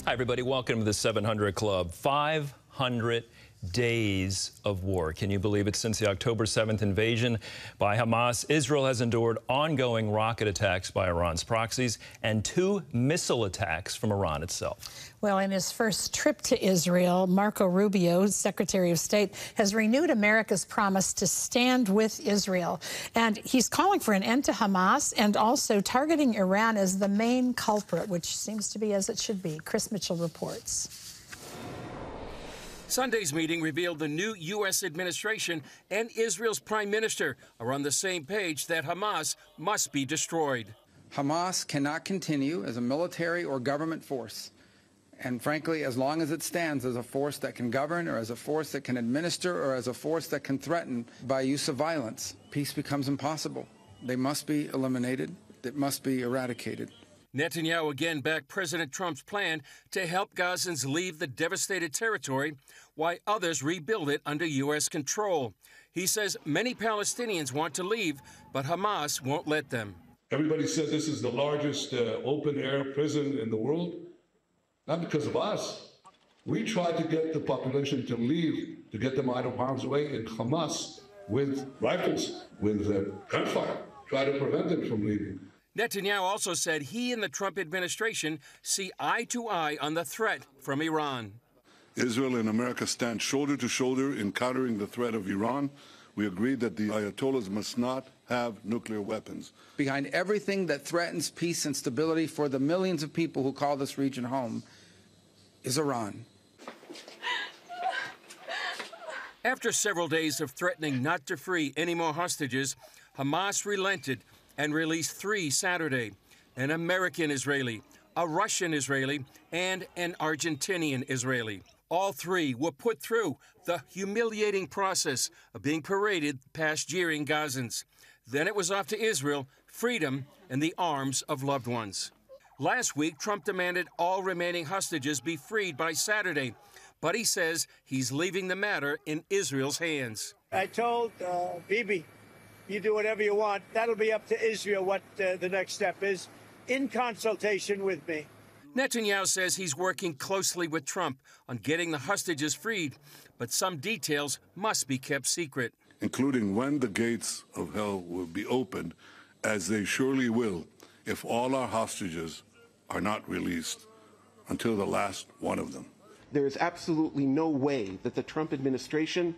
Hi, everybody. Welcome to the 700 Club. 500 days of war. Can you believe it? Since the October 7th invasion by Hamas, Israel has endured ongoing rocket attacks by Iran's proxies and 2 missile attacks from Iran itself. Well, in his first trip to Israel, Marco Rubio, Secretary of State, has renewed America's promise to stand with Israel. And he's calling for an end to Hamas and also targeting Iran as the main culprit, which seems to be as it should be. Chris Mitchell reports. Sunday's meeting revealed the new U.S. administration and Israel's prime minister are on the same page that Hamas must be destroyed. Hamas cannot continue as a military or government force. And frankly, as long as it stands as a force that can govern or as a force that can administer or as a force that can threaten by use of violence, peace becomes impossible. They must be eliminated. It must be eradicated. Netanyahu again backed President Trump's plan to help Gazans leave the devastated territory while others rebuild it under U.S. control. He says many Palestinians want to leave, but Hamas won't let them. Everybody said this is the largest open-air prison in the world. Not because of us. We tried to get the population to leave, to get them out of harm's way, and Hamas, with rifles, with gunfire, tried to prevent them from leaving. Netanyahu also said he and the Trump administration see eye to eye on the threat from Iran. Israel and America stand shoulder to shoulder in countering the threat of Iran. We agreed that the Ayatollahs must not have nuclear weapons. Behind everything that threatens peace and stability for the millions of people who call this region home is Iran. After several days of threatening not to free any more hostages, Hamas relented and released 3 Saturday, an American Israeli, a Russian Israeli, and an Argentinian Israeli. All 3 were put through the humiliating process of being paraded past jeering Gazans. Then it was off to Israel, freedom, and the arms of loved ones. Last week, Trump demanded all remaining hostages be freed by Saturday, but he says he's leaving the matter in Israel's hands. I told Bibi, you do whatever you want. That'll be up to Israel what the next step is, in consultation with me. Netanyahu says he's working closely with Trump on getting the hostages freed, but some details must be kept secret. Including when the gates of hell will be opened, as they surely will if all our hostages are not released until the last one of them. There is absolutely no way that the Trump administration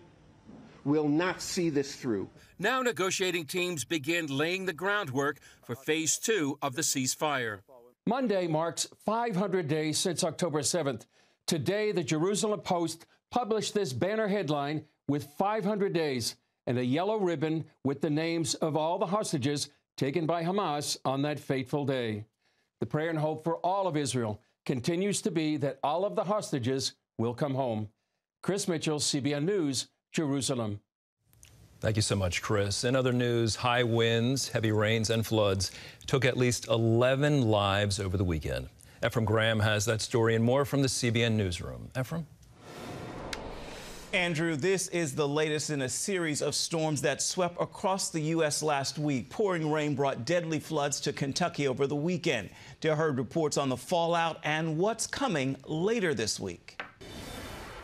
will not see this through. Now negotiating teams begin laying the groundwork for Phase 2 of the ceasefire. Monday marks 500 days since October 7th. Today, the Jerusalem Post published this banner headline with 500 days and a yellow ribbon with the names of all the hostages taken by Hamas on that fateful day. The prayer and hope for all of Israel continues to be that all of the hostages will come home. Chris Mitchell, CBN News, Jerusalem. Thank you so much, Chris. In other news, high winds, heavy rains, and floods took at least 11 lives over the weekend. Ephraim Graham has that story and more from the CBN newsroom. Ephraim? Andrew, this is the latest in a series of storms that swept across the U.S. last week. Pouring rain brought deadly floods to Kentucky over the weekend. Dale Hurd reports on the fallout and what's coming later this week.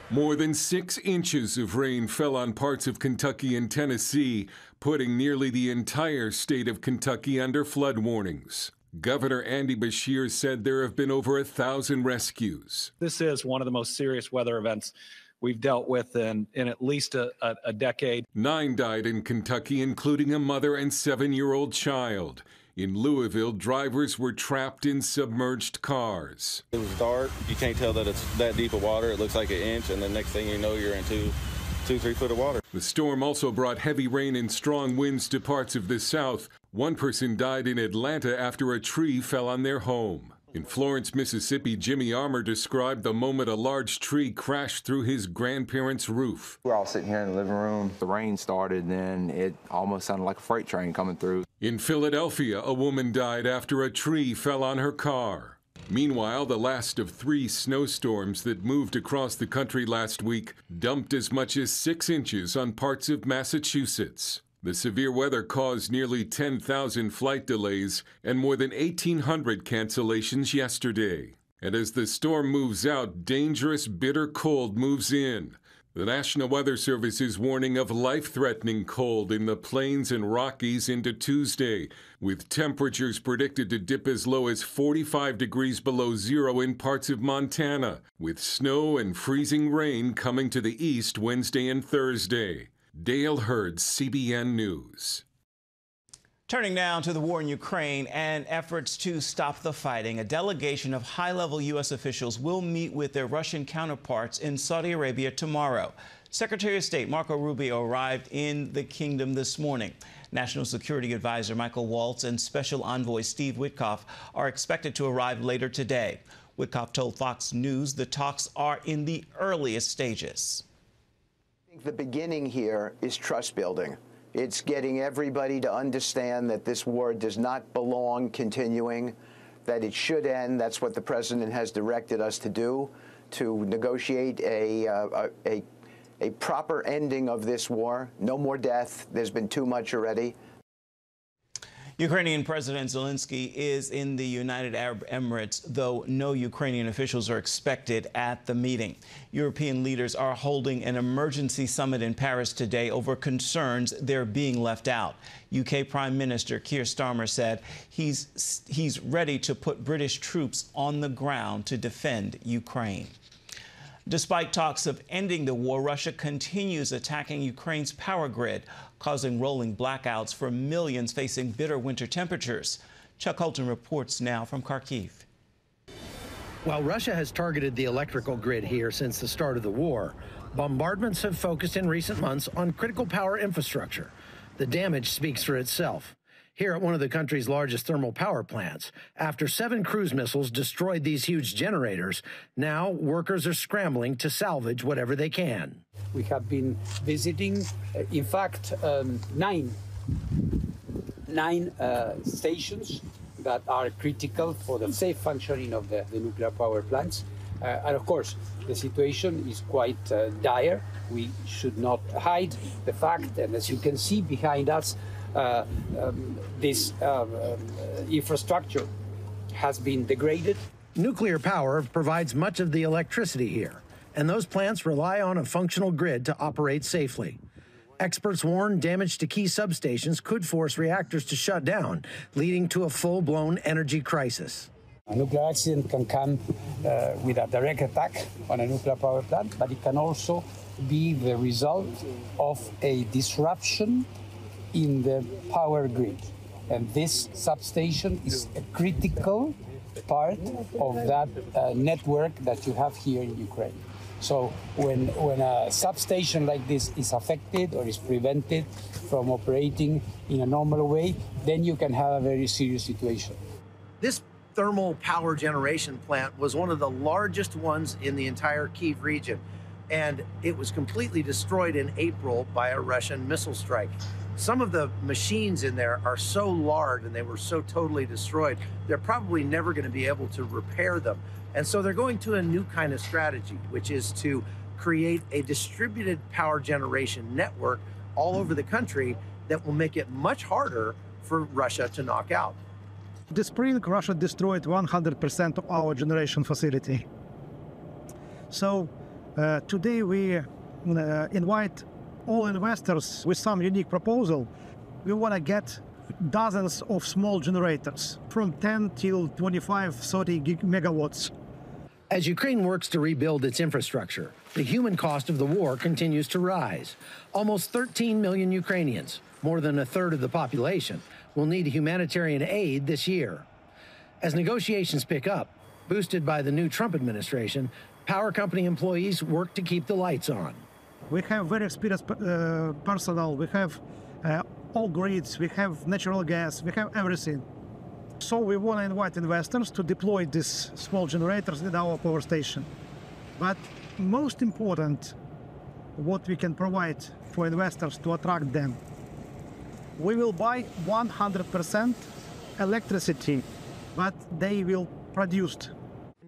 More than 6 inches of rain fell on parts of Kentucky and Tennessee, putting nearly the entire state of Kentucky under flood warnings. Governor Andy Beshear said there have been over 1,000 rescues. This is one of the most serious weather events we've dealt with in at least a decade. 9 died in Kentucky, including a mother and 7-year-old child. In Louisville, drivers were trapped in submerged cars. It was dark. You can't tell that it's that deep of water. It looks like an inch, and the next thing you know, you're in 2-3 foot of water. The storm also brought heavy rain and strong winds to parts of the South. One person died in Atlanta after a tree fell on their home. In Florence, Mississippi, Jimmy Armour described the moment a large tree crashed through his grandparents' roof. We're all sitting here in the living room. The rain started, and it almost sounded like a freight train coming through. In Philadelphia, a woman died after a tree fell on her car. Meanwhile, the last of 3 snowstorms that moved across the country last week dumped as much as 6 inches on parts of Massachusetts. The severe weather caused nearly 10,000 flight delays and more than 1,800 cancellations yesterday. And as the storm moves out, dangerous, bitter cold moves in. The National Weather Service is warning of life-threatening cold in the plains and Rockies into Tuesday, with temperatures predicted to dip as low as 45 degrees below zero in parts of Montana, with snow and freezing rain coming to the east Wednesday and Thursday. Dale Hurd, CBN News. Turning now to the war in Ukraine and efforts to stop the fighting, a delegation of high-level U.S. officials will meet with their Russian counterparts in Saudi Arabia tomorrow. Secretary of State Marco Rubio arrived in the kingdom this morning. National Security Advisor Michael Waltz and Special Envoy Steve Witkoff are expected to arrive later today. Witkoff told Fox News the talks are in the earliest stages. I think the beginning here is trust building. It's getting everybody to understand that this war does not belong continuing, that it should end. That's what the president has directed us to do, to negotiate a proper ending of this war. No more death. There's been too much already. Ukrainian President Zelensky is in the United Arab Emirates, though no Ukrainian officials are expected at the meeting. European leaders are holding an emergency summit in Paris today over concerns they're being left out. UK Prime Minister Keir Starmer said he's ready to put British troops on the ground to defend Ukraine. Despite talks of ending the war, Russia continues attacking Ukraine's power grid, causing rolling blackouts for millions facing bitter winter temperatures. Chuck Holton reports now from Kharkiv. While Russia has targeted the electrical grid here since the start of the war, bombardments have focused in recent months on critical power infrastructure. The damage speaks for itself. Here at one of the country's largest thermal power plants, after 7 cruise missiles destroyed these huge generators, now workers are scrambling to salvage whatever they can. We have been visiting, in fact, nine stations that are critical for the safe functioning of the nuclear power plants. And of course, the situation is quite dire. We should not hide the fact, and as you can see behind us, this infrastructure has been degraded. Nuclear power provides much of the electricity here, and those plants rely on a functional grid to operate safely. Experts warn damage to key substations could force reactors to shut down, leading to a full-blown energy crisis. A nuclear accident can come with a direct attack on a nuclear power plant, but it can also be the result of a disruption in the power grid. And this substation is a critical part of that network that you have here in Ukraine. So when a substation like this is affected or is prevented from operating in a normal way, then you can have a very serious situation. This thermal power generation plant was one of the largest ones in the entire Kyiv region, and it was completely destroyed in April by a Russian missile strike. Some of the machines in there are so large and they were so totally destroyed, they're probably never going to be able to repair them. And so they're going to a new kind of strategy, which is to create a distributed power generation network all over the country that will make it much harder for Russia to knock out. This spring, Russia destroyed 100% of our generation facility. So today we invite all investors with some unique proposal. We want to get dozens of small generators from 10 till 25, 30 megawatts. As Ukraine works to rebuild its infrastructure, the human cost of the war continues to rise. Almost 13 million Ukrainians, more than a third of the population, will need humanitarian aid this year. As negotiations pick up, boosted by the new Trump administration, power company employees work to keep the lights on. We have very experienced personnel, we have all grids, we have natural gas, we have everything. So we want to invite investors to deploy these small generators in our power station. But most important, what we can provide for investors to attract them, we will buy 100% electricity, but they will produce.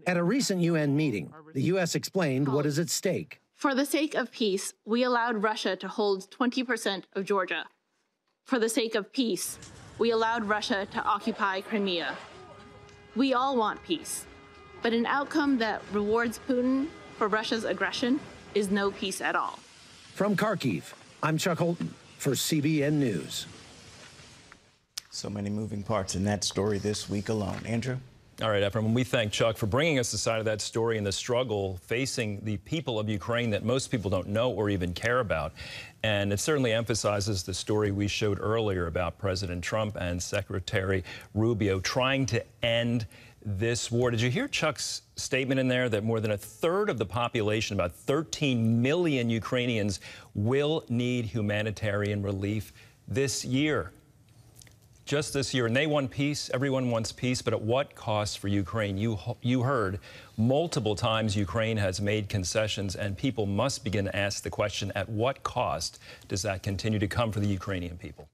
At a recent UN meeting, the U.S. explained what is at stake. For the sake of peace, we allowed Russia to hold 20% of Georgia. For the sake of peace, we allowed Russia to occupy Crimea. We all want peace, But an outcome that rewards Putin for Russia's aggression is no peace at all. From Kharkiv, I'm Chuck Holton for CBN News. So many moving parts in that story this week alone. Andrew? All right, Ephraim, we thank Chuck for bringing us the side of that story and the struggle facing the people of Ukraine that most people don't know or even care about. And it certainly emphasizes the story we showed earlier about President Trump and Secretary Rubio trying to end this war. Did you hear Chuck's statement in there that more than a third of the population, about 13 million Ukrainians, will need humanitarian relief this year? Just this year. And they want peace. Everyone wants peace. But at what cost for Ukraine? You heard multiple times Ukraine has made concessions, and people must begin to ask the question, at what cost does that continue to come for the Ukrainian people?